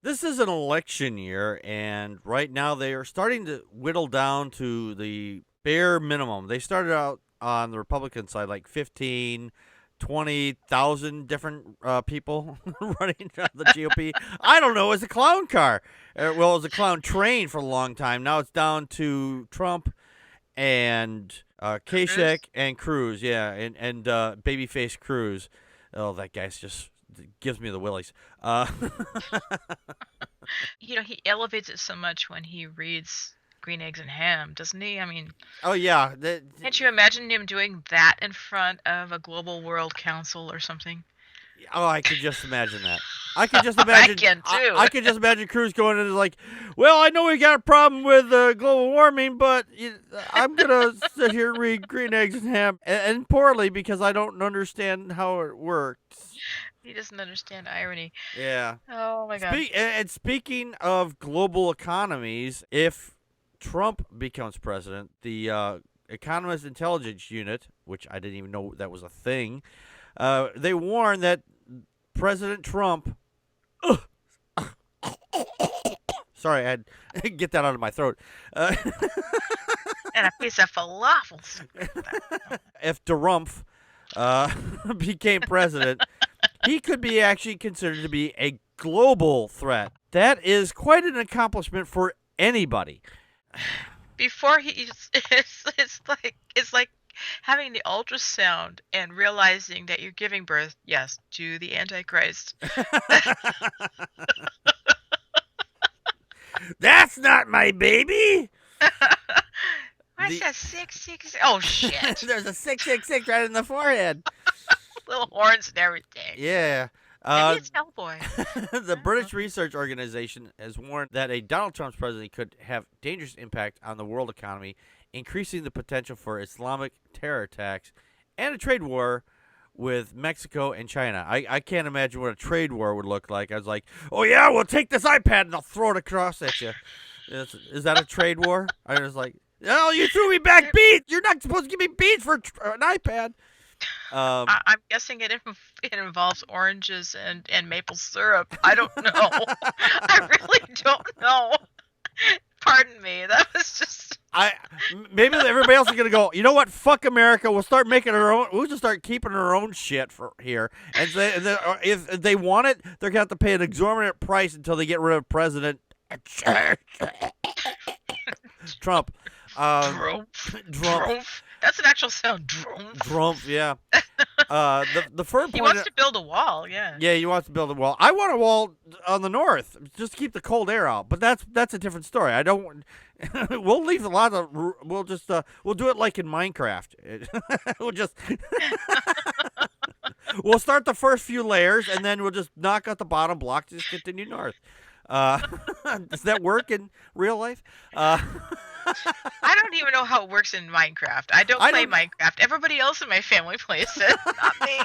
This is an election year, and right now they are starting to whittle down to the bare minimum. They started out on the Republican side like 15, 20,000 different people running on the GOP. I don't know. It's a clown car. Well, it was a clown train for a long time. Now it's down to Trump and Cruz? Kasich and Cruz. Yeah, and babyface Cruz. Oh, that guy's just gives me the willies. He elevates it so much when he reads Green Eggs and Ham, doesn't he? I mean, Oh yeah, can't you imagine him doing that in front of a global world council or something? oh, I could just imagine that. I could just I imagine. can too. I could just imagine Cruz going into like, well, I know we got a problem with global warming, but I'm gonna sit here and read Green Eggs and Ham, and poorly because I don't understand how it works. He doesn't understand irony. Yeah. Oh my god. Speaking of global economies, if Trump becomes president, the Economist Intelligence Unit, which I didn't even know that was a thing, they warn that President Trump. Sorry, I had to get that out of my throat. And a piece of falafel. If Derumpf became president, he could be actually considered to be a global threat. That is quite an accomplishment for anybody. Before it's like having the ultrasound and realizing that you're giving birth, yes, to the Antichrist. That's not my baby. What's that 666? Oh shit! There's a 666 right in the forehead. Little horns and everything. Yeah. Maybe it's Hellboy. The British Research Organization has warned that a Donald Trump's presidency could have dangerous impact on the world economy, increasing the potential for Islamic terror attacks and a trade war with Mexico and China. I can't imagine what a trade war would look like. I was like, oh yeah, we'll take this iPad and I'll throw it across at you. Is that a trade war? I was like, oh, you threw me back beads. You're not supposed to give me beads for an iPad. I'm guessing it involves oranges and maple syrup. I don't know. I really don't know. Pardon me. That was just. Maybe everybody else is gonna go. You know what? Fuck America. We'll start making our own. We'll just start keeping our own shit for here. And if they want it, they're gonna have to pay an exorbitant price until they get rid of President Trump. Trump. That's an actual sound. Drumpf. Trump. Yeah. The firm He point. wants to build a wall. Yeah. Yeah, he wants to build a wall. I want a wall on the north, just to keep the cold air out. But that's a different story. I don't. We'll leave a lot of. We'll just. We'll do it like in Minecraft. We'll just. We'll start the first few layers, and then we'll just knock out the bottom block. Just continue north. Does that work in real life? I don't even know how it works in Minecraft. I don't play Minecraft. Everybody else in my family plays it, not me.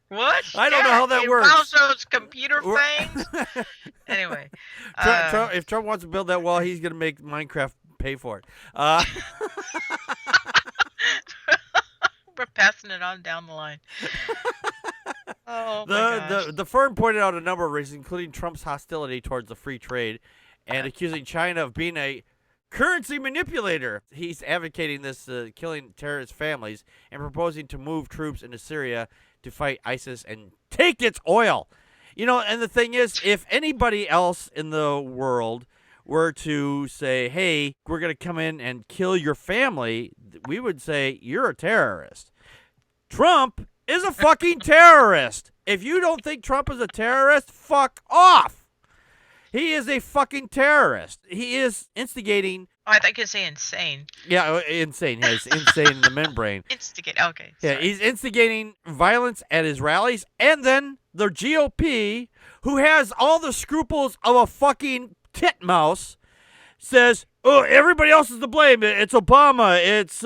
What? I don't know how that works. Involves those computer things. Anyway, if Trump wants to build that wall, he's gonna make Minecraft pay for it. We're passing it on down the line. Oh my gosh. The firm pointed out a number of reasons, including Trump's hostility towards the free trade and accusing China of being a currency manipulator. He's advocating this killing terrorist families and proposing to move troops into Syria to fight ISIS and take its oil. You know, and the thing is, if anybody else in the world were to say, hey, we're going to come in and kill your family, we would say, you're a terrorist. Trump is a fucking terrorist. If you don't think Trump is a terrorist, fuck off. He is a fucking terrorist. He is instigating. Oh, I thought you could say insane. Yeah, insane. Yeah, he's insane in the membrane. Instigate. Okay. Sorry. Yeah, he's instigating violence at his rallies. And then the GOP, who has all the scruples of a fucking titmouse, says, oh, everybody else is to blame. It's Obama. It's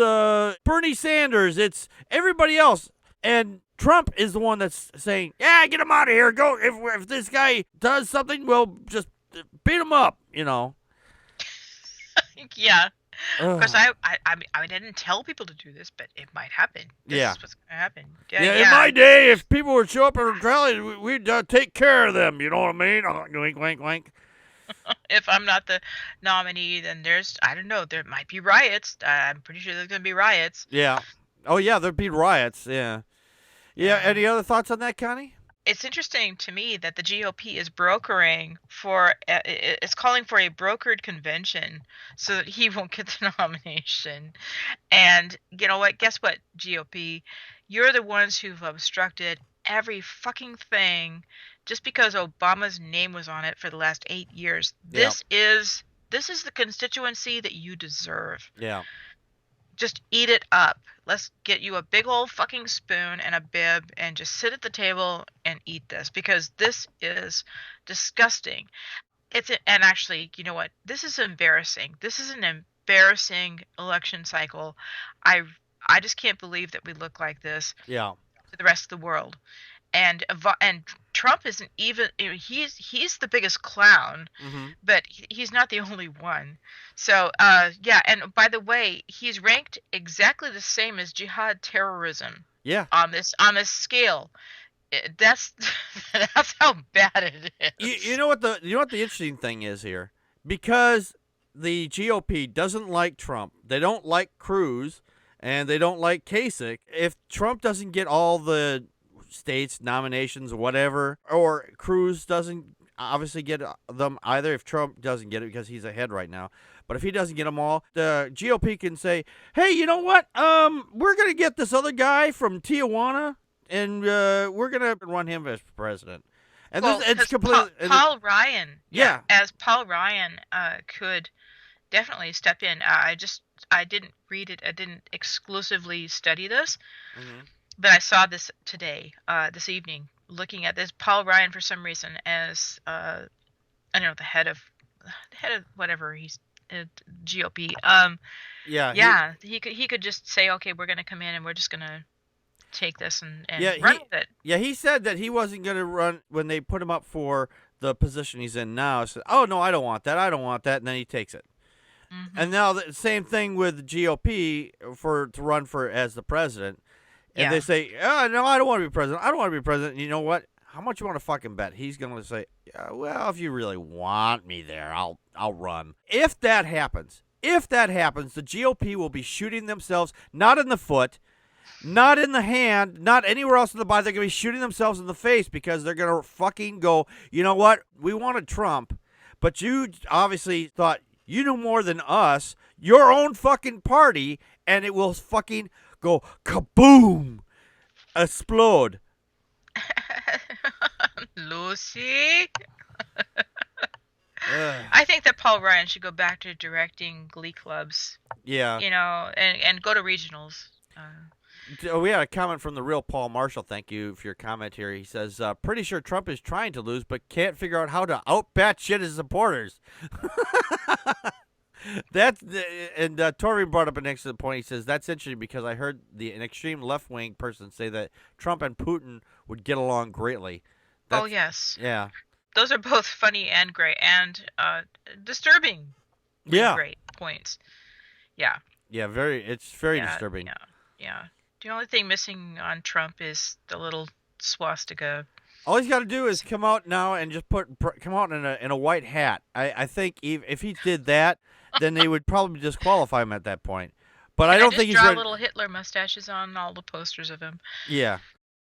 Bernie Sanders. It's everybody else. And Trump is the one that's saying, yeah, get him out of here. Go. If this guy does something, we'll just beat him up, you know. Yeah. Of course, Ugh. I didn't tell people to do this, but it might happen. This Yeah. is what's gonna happen. Yeah, Yeah, in yeah. my day, if people would show up at a rally, we'd take care of them. You know what I mean? Wink, wink, wink. If I'm not the nominee, then I don't know, there might be riots. I'm pretty sure there's gonna be riots. Yeah. Oh, yeah, there'd be riots. Yeah. Yeah. Yeah. Any other thoughts on that, Connie? It's interesting to me that the GOP is brokering for it's calling for a brokered convention so that he won't get the nomination. And you know what? Guess what, GOP? You're the ones who've obstructed every fucking thing just because Obama's name was on it for the last 8 years. Yeah. This is the constituency that you deserve. Yeah. Just eat it up. Let's get you a big old fucking spoon and a bib and just sit at the table and eat this because this is disgusting. And actually, you know what? This is embarrassing. This is an embarrassing election cycle. I I just can't believe that we look like this Yeah. to the rest of the world. And Trump isn't even he's the biggest clown, Mm-hmm. but he's not the only one. So yeah, and by the way, he's ranked exactly the same as jihad terrorism Yeah. on this scale. That's that's how bad it is. You know what the interesting thing is here, because the GOP doesn't like Trump. They don't like Cruz, and they don't like Kasich. If Trump doesn't get all the states nominations or whatever, or Cruz doesn't obviously get them either, if Trump doesn't get it because he's ahead right now. But if he doesn't get them all, the GOP can say, "Hey, you know what? We're gonna get this other guy from Tijuana, and we're gonna run him as president." And Well, this, it's because completely Paul Ryan, yeah. as Paul Ryan could definitely step in. I didn't read it. I didn't exclusively study this, Mhm. but I saw this today, this evening, looking at this. Paul Ryan, for some reason, as I don't know, the head of whatever he's GOP. Yeah, Yeah, he could just say, okay, we're gonna come in and we're just gonna take this and yeah, run with it. he said that he wasn't going to run when they put him up for the position he's in now. He said, "Oh no, I don't want that. I don't want that," and then he takes it. Hmm. And now the same thing with the GOP to run for as the president, and Yeah. they say, "Oh no, I don't want to be president. I don't want to be president." And you know what? How much you want to fucking bet he's going to say, "Yeah, well, if you really want me there, I'll run." If that happens, the GOP will be shooting themselves not in the foot, not in the hand, not anywhere else in the body. They're going to be shooting themselves in the face because they're going to fucking go, "You know what? We wanted Trump, but you obviously thought you knew more than us, your own fucking party," and it will fucking go kaboom, explode. Lucy. Ugh. I think that Paul Ryan should go back to directing glee clubs, Yeah. and go to regionals. We had a comment from the real Paul Marshall. Thank you for your comment here. He says, "Pretty sure Trump is trying to lose, but can't figure out how to out-bat shit his supporters." And Tori brought up an excellent point. He says, "That's interesting because I heard an extreme left-wing person say that Trump and Putin would get along greatly." Oh yes, Yeah. those are both funny and great and disturbing. Yeah. Great points. Yeah. Yeah, it's very Yeah. disturbing. Yeah. Yeah. The only thing missing on Trump is the little swastika. All he's got to do is come out now and just come out in a white hat. I think if he did that, then they would probably disqualify him at that point. But I don't think he's draw ready. little Hitler mustaches on all the posters of him. Yeah.